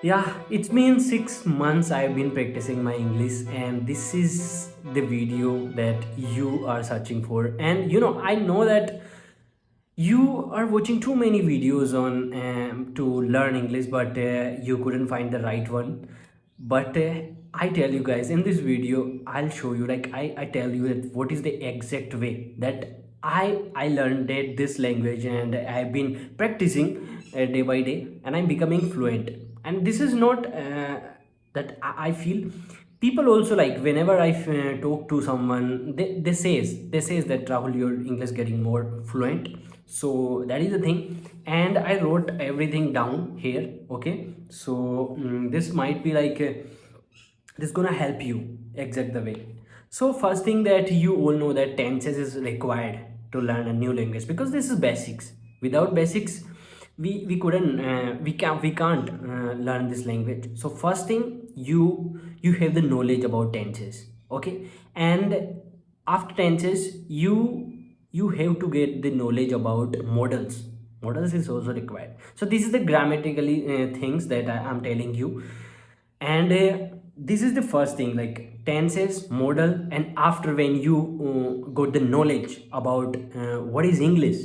Yeah, it's been 6 months I've been practicing my English, and this is the video that you are searching for. And I know that you are watching too many videos on to learn English, but you couldn't find the right one. But I tell you guys, in this video, I'll show you, like I tell you that what is the exact way that I learned this language, and I've been practicing day by day, and I'm becoming fluent. And this is not that I feel people also, like whenever I talk to someone, they says that Rahul, your English getting more fluent. So that is the thing, and I wrote everything down here. Okay, so this might be like this gonna help you exact the way. So first thing that you all know that tenses is required to learn a new language, because this is basics. Without basics, we couldn't we can't learn this language. So first thing, you have the knowledge about tenses. Okay, and after tenses, you have to get the knowledge about models is also required. So this is the grammatically things that I'm telling you. And this is the first thing, like tenses, model. And after, when you got the knowledge about what is English,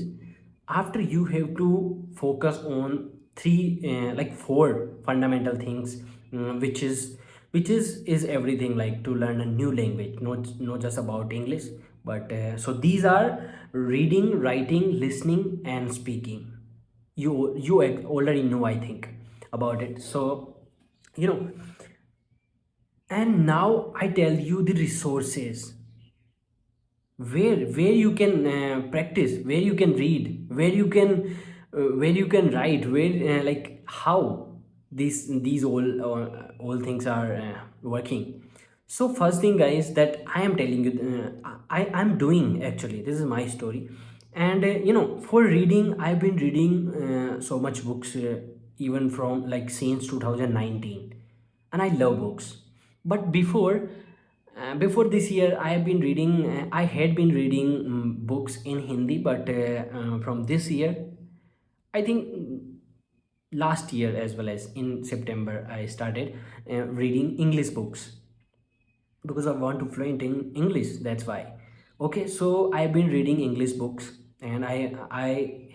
after, you have to focus on three like four fundamental things, which is everything, like to learn a new language, not just about English. But so these are reading, writing, listening, and speaking. You already know, I think, about it. So you know and now I tell you the resources where you can practice, where you can read, where you can write, where like how these all things are working. So first thing, guys, that I am telling you, I'm doing, actually, this is my story. And for reading, I've been reading so much books, even from like since 2019, and I love books. But before this year, I had been reading books in Hindi. But from this year, I think, last year as well, as in September, I started reading English books, because I want to fluent in English. That's why. Okay, so I've been reading English books, and I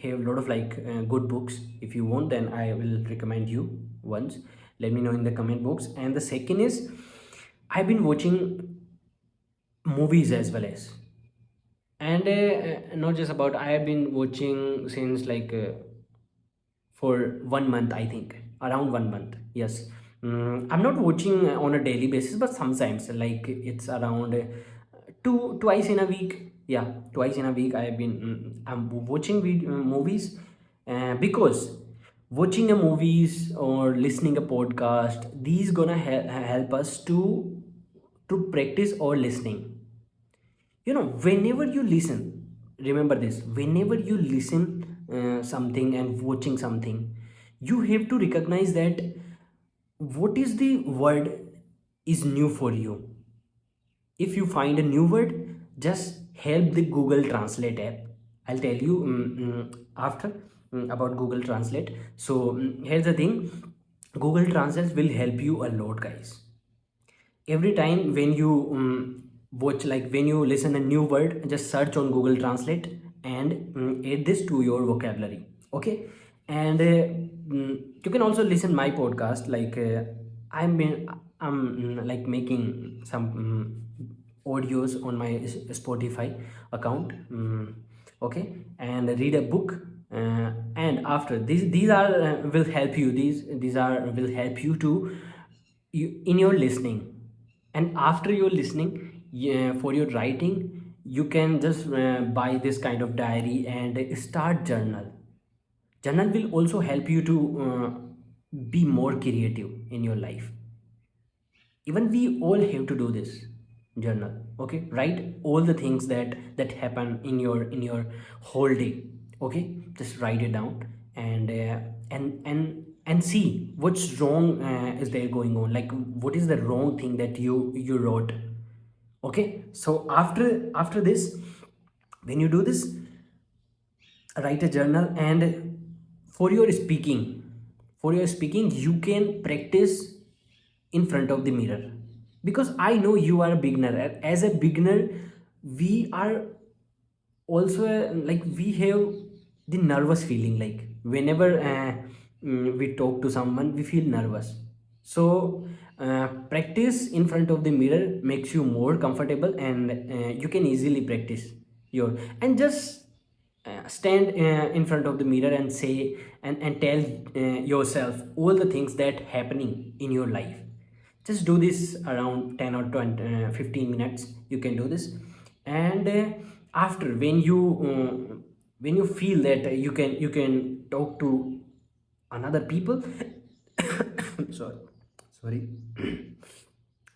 have a lot of like good books. If you want, then I will recommend you once. Let me know in the comment box. And the second is, I've been watching movies as well as, and not just about, I have been watching since like for 1 month, I think, around 1 month. Yes. I'm not watching on a daily basis, but sometimes, like, it's around twice in a week. Yeah, twice in a week I have been I'm watching movies, because watching a movies or listening a podcast, these gonna help us to practice or listening. Whenever you listen, remember this, whenever you listen something and watching something, you have to recognize that what is the word is new for you. If you find a new word, just help the Google Translate app. I'll tell you after about Google Translate. So here's the thing, Google Translate will help you a lot, guys. Every time when you watch, like when you listen a new word, just search on Google Translate and add this to your vocabulary. Okay. And you can also listen my podcast, like I'm like making some audios on my Spotify account. Okay. And read a book. And after, these are will help you, these are will help you to in your listening. And after your listening, yeah, for your writing, you can just buy this kind of diary and start journal will also help you to be more creative in your life. Even we all have to do this journal. Okay, write all the things that happen in your whole day. Okay, just write it down. And and see what's wrong is there going on, like what is the wrong thing that you wrote. Okay, so after this, when you do this, write a journal. And for your speaking, for your speaking, you can practice in front of the mirror. Because I know you are a beginner. As a beginner, we are also like we have the nervous feeling, like whenever we talk to someone we feel nervous. So practice in front of the mirror makes you more comfortable, and you can easily practice your, and just stand in front of the mirror and say and tell yourself all the things that happening in your life. Just do this around 10 or 20, 15 minutes you can do this. And after, when you feel that you can talk to another people. sorry sorry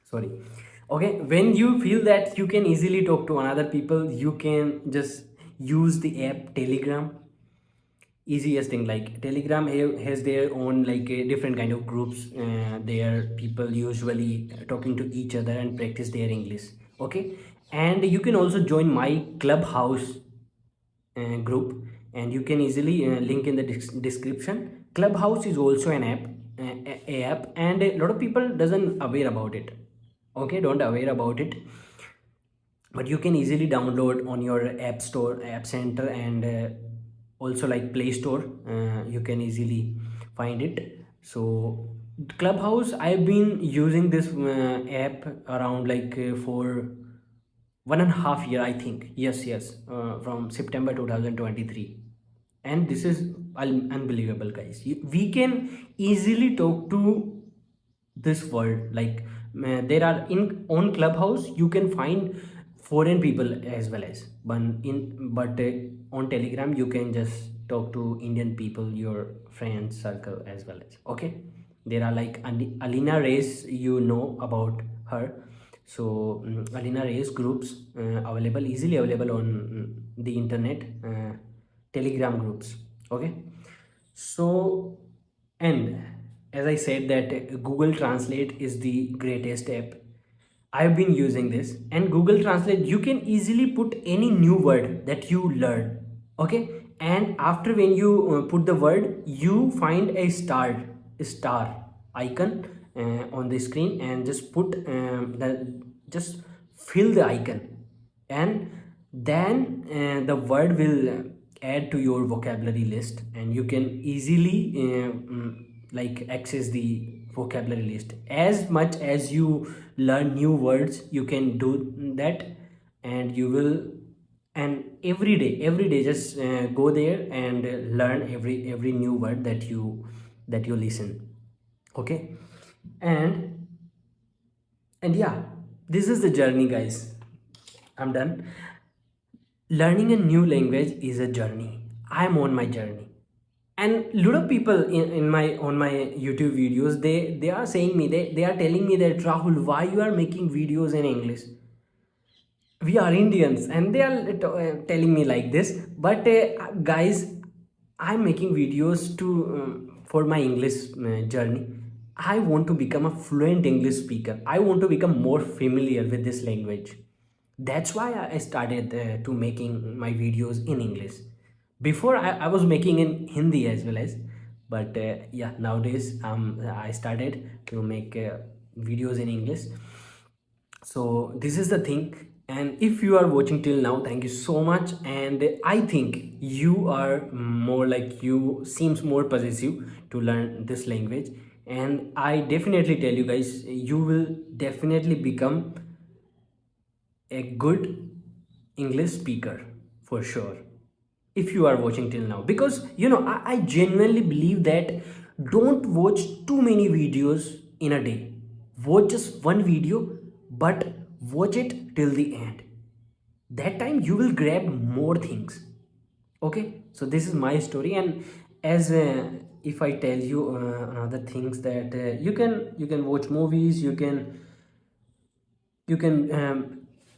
sorry. Okay, when you feel that you can easily talk to another people, you can just use the app Telegram. Easiest thing, like Telegram has their own like different kind of groups. There people usually talking to each other and practice their English. Okay, and you can also join my Clubhouse group, and you can easily link in the description. Clubhouse is also an app, app, and a lot of people doesn't aware about it. Okay, don't aware about it, but you can easily download on your app store, app center, and also like Play Store. You can easily find it. So Clubhouse, I've been using this app around like for 1.5 year, I think. Yes, from September 2023. And this is unbelievable, guys. We can easily talk to this world. Like there are in on Clubhouse you can find foreign people as well as, but on Telegram you can just talk to Indian people, your friends circle as well as. Okay, there are like Alina Reyes, you know about her. So Alina Reyes groups available, easily available on the internet, Telegram groups. Okay, so, and as I said that Google Translate is the greatest app. I've been using this, and Google Translate, you can easily put any new word that you learn. Okay, and after when you put the word, you find a star icon on the screen, and just put just fill the icon, and then the word will add to your vocabulary list, and you can easily like access the vocabulary list. As much as you learn new words, you can do that, and you will, and every day just go there and learn every new word that you listen. Okay, and yeah, this is the journey, guys. I'm done. Learning a new language is a journey. I'm on my journey, and lot of people in my on my YouTube videos, they are saying me, they are telling me that, Rahul, why you are making videos in English? We are Indians, and they are telling me like this. But guys, I'm making videos to for my English journey. I want to become a fluent English speaker. I want to become more familiar with this language. That's why I started to making my videos in English. Before I was making in Hindi as well as, but yeah, nowadays I started to make videos in English. So this is the thing. And if you are watching till now, thank you so much. And I think you are more like, you seems more possessive to learn this language, and I definitely tell you guys, you will definitely become a good English speaker for sure, if you are watching till now. Because I genuinely believe that, don't watch too many videos in a day. Watch just one video, but watch it till the end. That time you will grab more things. Okay, so this is my story. And as if I tell you another things, that you can watch movies, you can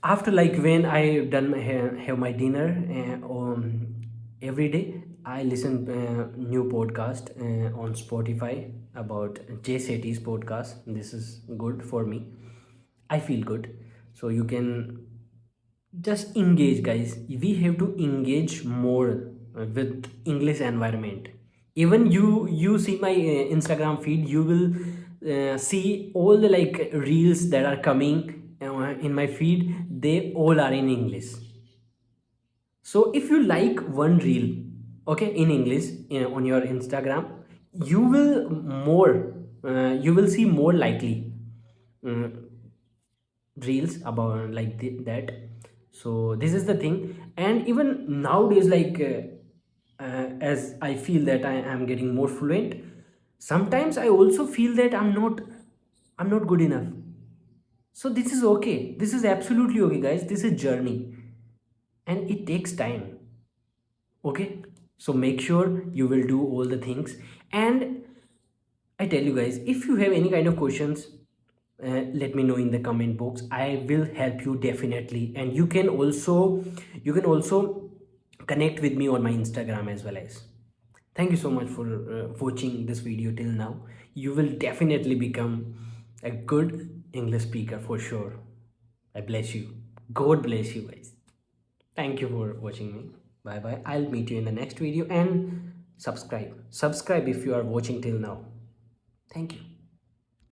after, like when I done have my dinner, every day I listen new podcast on Spotify about Jay Shetty's podcast. This is good for me. I feel good. So you can just engage, guys. We have to engage more with English environment. Even you see my Instagram feed, you will see all the like reels that are coming in my feed, they all are in English. So if you like one reel, okay, in English, on your Instagram, you will you will see more likely uh, reels about like that. So this is the thing. And even nowadays, like as I feel that I am getting more fluent, sometimes I also feel that I'm not good enough. So this is okay, this is absolutely okay, guys. This is journey, and it takes time. Okay, so make sure you will do all the things. And I tell you guys, if you have any kind of questions, let me know in the comment box. I will help you definitely. And you can also connect with me on my Instagram as well. As thank you so much for watching this video till now. You will definitely become a good English speaker for sure. I bless you. God bless you guys. Thank you for watching me. Bye bye. I'll meet you in the next video, and subscribe. Subscribe if you are watching till now. Thank you.